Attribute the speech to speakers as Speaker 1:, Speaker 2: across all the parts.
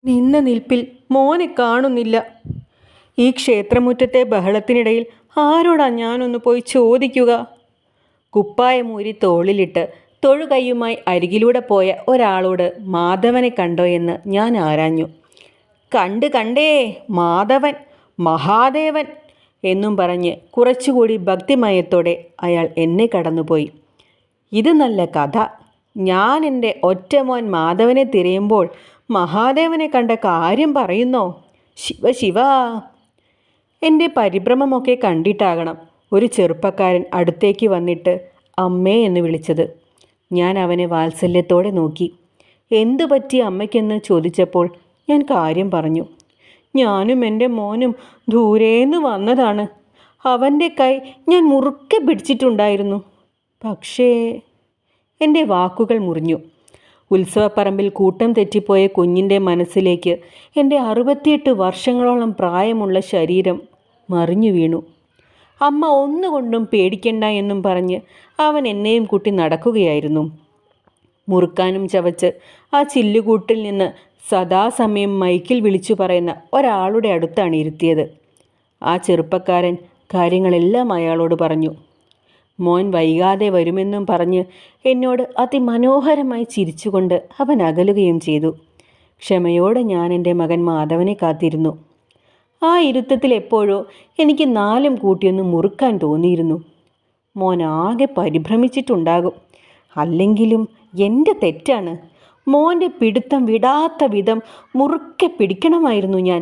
Speaker 1: നിന്ന നിൽപ്പിൽ മോനെ കാണുന്നില്ല. ഈ ക്ഷേത്രമുറ്റത്തെ ബഹളത്തിനിടയിൽ ആരോടാ ഞാനൊന്ന് പോയി ചോദിക്കുക? കുപ്പായമൂരി തോളിലിട്ട് തൊഴുകൈയുമായി അരികിലൂടെ പോയ ഒരാളോട് മാധവനെ കണ്ടോ എന്ന് ഞാൻ ആരാഞ്ഞു. കണ്ടേ, മാധവൻ, മഹാദേവൻ എന്നും പറഞ്ഞ് കുറച്ചുകൂടി ഭക്തിമയത്തോടെ അയാൾ എന്നെ കടന്നുപോയി. ഇത് നല്ല കഥ. ഞാൻ എൻ്റെ ഒറ്റമോൻ മാധവനെ തിരയുമ്പോൾ മഹാദേവനെ കണ്ട കാര്യം പറയുന്നോ? ശിവ ശിവ! എൻ്റെ പരിഭ്രമമൊക്കെ കണ്ടിട്ടാകണം ഒരു ചെറുപ്പക്കാരൻ അടുത്തേക്ക് വന്നിട്ട് അമ്മേ എന്ന് വിളിച്ചത്. ഞാൻ അവനെ വാത്സല്യത്തോടെ നോക്കി. എന്തു പറ്റി അമ്മയ്ക്കെന്ന് ചോദിച്ചപ്പോൾ ഞാൻ കാര്യം പറഞ്ഞു. ഞാനും എൻ്റെ മോനും ദൂരേന്ന് വന്നതാണ്. അവൻ്റെ കൈ ഞാൻ മുറുക്കെ പിടിച്ചിട്ടുണ്ടായിരുന്നു. പക്ഷേ എൻ്റെ വാക്കുകൾ മുറിഞ്ഞു. ഉത്സവപ്പറമ്പിൽ കൂട്ടം തെറ്റിപ്പോയ കുഞ്ഞിൻ്റെ മനസ്സിലേക്ക് എൻ്റെ 68 വർഷങ്ങളോളം പ്രായമുള്ള ശരീരം മറിഞ്ഞു വീണു. അമ്മ ഒന്നുകൊണ്ടും പേടിക്കണ്ട എന്നും പറഞ്ഞ് അവൻ എന്നെയും കൂട്ടി നടക്കുകയായിരുന്നു. മുറുക്കാനും ചവച്ച് ആ ചില്ലുകൂട്ടിൽ നിന്ന് സദാസമയം മൈക്കിൽ വിളിച്ചു പറയുന്ന ഒരാളുടെ അടുത്താണ് ഇരുത്തിയത്. ആ ചെറുപ്പക്കാരൻ കാര്യങ്ങളെല്ലാം അയാളോട് പറഞ്ഞു. മോൻ വൈകാതെ വരുമെന്നും പറഞ്ഞ് എന്നോട് അതിമനോഹരമായി ചിരിച്ചുകൊണ്ട് അവൻ അകലുകയും ചെയ്തു. ക്ഷമയോടെ ഞാൻ എൻ്റെ മകൻ മാധവനെ കാത്തിരുന്നു. ആ ഇരുത്തത്തിൽ എപ്പോഴോ എനിക്ക് നാലും കൂട്ടിയൊന്ന് മുറുക്കാൻ തോന്നിയിരുന്നു. മോൻ ആകെ പരിഭ്രമിച്ചിട്ടുണ്ടാകും. അല്ലെങ്കിലും എൻ്റെ തെറ്റാണ്. മോൻ്റെ പിടുത്തം വിടാത്ത വിധം മുറുക്കെ പിടിക്കണമായിരുന്നു ഞാൻ.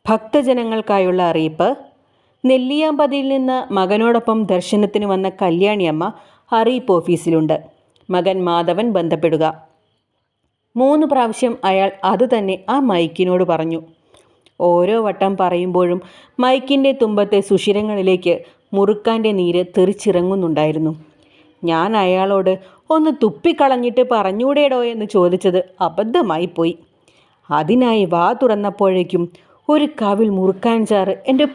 Speaker 1: ഭക്തജനങ്ങൾക്കായുള്ള അറിയിപ്പ്. നെല്ലിയാമ്പതിയിൽ നിന്ന് മകനോടൊപ്പം ദർശനത്തിന് വന്ന കല്യാണിയമ്മ അറിയിപ്പ് ഓഫീസിലുണ്ട്. മകൻ മാധവൻ ബന്ധപ്പെടുക. 3 പ്രാവശ്യം അയാൾ അതുതന്നെ ആ മൈക്കിനോട് പറഞ്ഞു. ഓരോ വട്ടം പറയുമ്പോഴും മൈക്കിൻ്റെ തുമ്പത്തെ സുഷിരങ്ങളിലേക്ക് മുറുക്കാൻ്റെ നീര് തെറിച്ചിറങ്ങുന്നുണ്ടായിരുന്നു. ഞാൻ അയാളോട് ഒന്ന് തുപ്പിക്കളഞ്ഞിട്ട് പറഞ്ഞൂടേടോ എന്ന് ചോദിച്ചത് അബദ്ധമായിപ്പോയി. അതിനായി വാ തുറന്നപ്പോഴേക്കും ഒരു കവിൾ മുറുക്കാൻ ചാറ് എൻ്റെ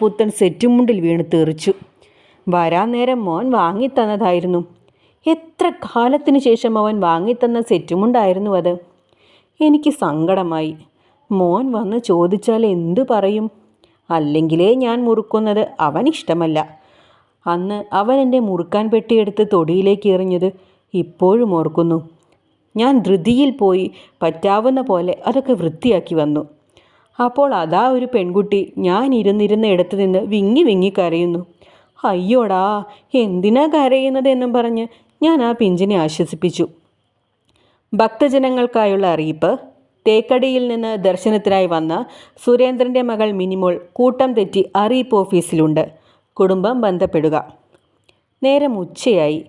Speaker 1: പുത്തൻ സെറ്റുമുണ്ടിൽ വീണ് തെറിച്ചു. വരാൻ നേരം മോൻ വാങ്ങിത്തന്നതായിരുന്നു. എത്ര കാലത്തിന് ശേഷം അവൻ വാങ്ങിത്തന്ന സെറ്റുമുണ്ടായിരുന്നു അത്. എനിക്ക് സങ്കടമായി. മോൻ വന്ന് ചോദിച്ചാൽ എന്തു പറയും? അല്ലെങ്കിലേ ഞാൻ മുറുക്കുന്നത് അവനിഷ്ടമല്ല. അന്ന് അവൻ എൻ്റെ മുറുക്കാൻ പെട്ടിയെടുത്ത് തൊടിയിലേക്ക് എറിഞ്ഞത് ഇപ്പോഴും ഓർക്കുന്നു. ഞാൻ ധൃതിയിൽ പോയി പറ്റാവുന്ന പോലെ അതൊക്കെ വൃത്തിയാക്കി വന്നു. അപ്പോൾ അതാ ഒരു പെൺകുട്ടി ഞാൻ ഇരുന്നിരുന്ന ഇടത്ത് നിന്ന് വിങ്ങി വിങ്ങി കരയുന്നു. അയ്യോടാ, എന്തിനാ കരയുന്നത് എന്നും പറഞ്ഞ് ഞാൻ ആ പിഞ്ചിനെ ആശ്വസിപ്പിച്ചു. ഭക്തജനങ്ങൾക്കായുള്ള അറിയിപ്പ്. തേക്കടിയിൽ നിന്ന് ദർശനത്തിനായി വന്ന സുരേന്ദ്രൻ്റെ മകൾ മിനിമോൾ കൂട്ടം തെറ്റി അറിയിപ്പ് ഓഫീസിലുണ്ട്. കുടുംബം ബന്ധപ്പെടുക. നേരം ഉച്ചയായി.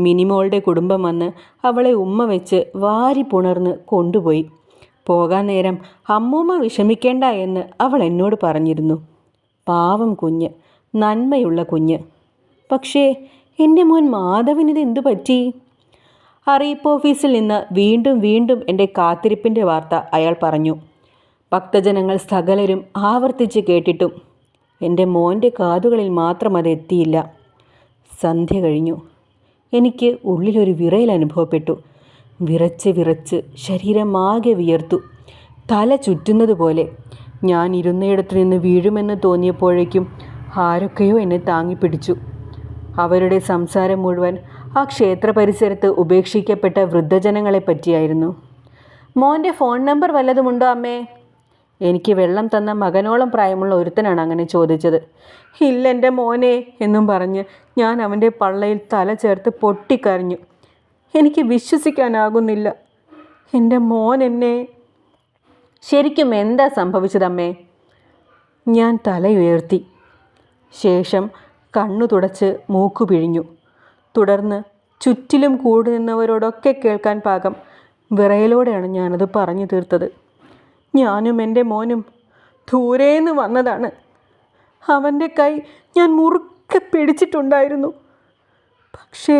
Speaker 1: മിനിമോളുടെ കുടുംബം വന്ന് അവളെ ഉമ്മ വെച്ച് വാരി പുണർന്ന് കൊണ്ടുപോയി. പോകാൻ നേരം അമ്മൂമ്മ വിഷമിക്കേണ്ട എന്ന് അവൾ എന്നോട് പറഞ്ഞിരുന്നു. പാവം കുഞ്ഞ്, നന്മയുള്ള കുഞ്ഞ്. പക്ഷേ എൻ്റെ മോൻ മാധവനിത് എന്തു പറ്റി? അറിയിപ്പ് ഓഫീസിൽ നിന്ന് വീണ്ടും എൻ്റെ കാത്തിരിപ്പിൻ്റെ വാർത്ത അയാൾ പറഞ്ഞു. ഭക്തജനങ്ങൾ സകലരും ആവർത്തിച്ച് കേട്ടിട്ടും എൻ്റെ മോൻ്റെ കാതുകളിൽ മാത്രം അത് എത്തിയില്ല. സന്ധ്യ കഴിഞ്ഞു. എനിക്ക് ഉള്ളിലൊരു വിറയൽ അനുഭവപ്പെട്ടു. വിറച്ച് ശരീരമാകെ വിയർത്തു. തല ചുറ്റുന്നത് പോലെ. ഞാൻ ഇരുന്നയിടത്ത് നിന്ന് വീഴുമെന്ന് തോന്നിയപ്പോഴേക്കും ആരൊക്കെയോ എന്നെ താങ്ങിപ്പിടിച്ചു. അവരുടെ സംസാരം മുഴുവൻ ആ ക്ഷേത്ര പരിസരത്ത് ഉപേക്ഷിക്കപ്പെട്ട വൃദ്ധജനങ്ങളെ പറ്റിയായിരുന്നു. മോൻ്റെ ഫോൺ നമ്പർ വല്ലതുമുണ്ടോ അമ്മേ? എനിക്ക് വെള്ളം തന്ന മകനോളം പ്രായമുള്ള ഒരുത്തനാണ് അങ്ങനെ ചോദിച്ചത്. ഇല്ല എൻ്റെ മോനെ എന്നും പറഞ്ഞ് ഞാൻ അവൻ്റെ പള്ളയിൽ തല ചേർത്ത് പൊട്ടിക്കരഞ്ഞു. എനിക്ക് വിശ്വസിക്കാനാകുന്നില്ല. എൻ്റെ മോൻ എന്നെ... ശരിക്കും എന്താ സംഭവിച്ചതമ്മേ? ഞാൻ തലയുയർത്തി. ശേഷം കണ്ണു തുടച്ച് മൂക്കു പിഴിഞ്ഞു. തുടർന്ന് ചുറ്റിലും കൂടി നിന്നവരോടൊക്കെ കേൾക്കാൻ പാകം വിറയലോടെയാണ് ഞാനത് പറഞ്ഞു തീർത്തത്. ഞാനും എൻ്റെ മോനും ദൂരേന്ന് വന്നതാണ്. അവൻ്റെ കൈ ഞാൻ മുറുക്കെ പിടിച്ചിട്ടുണ്ടായിരുന്നു. പക്ഷേ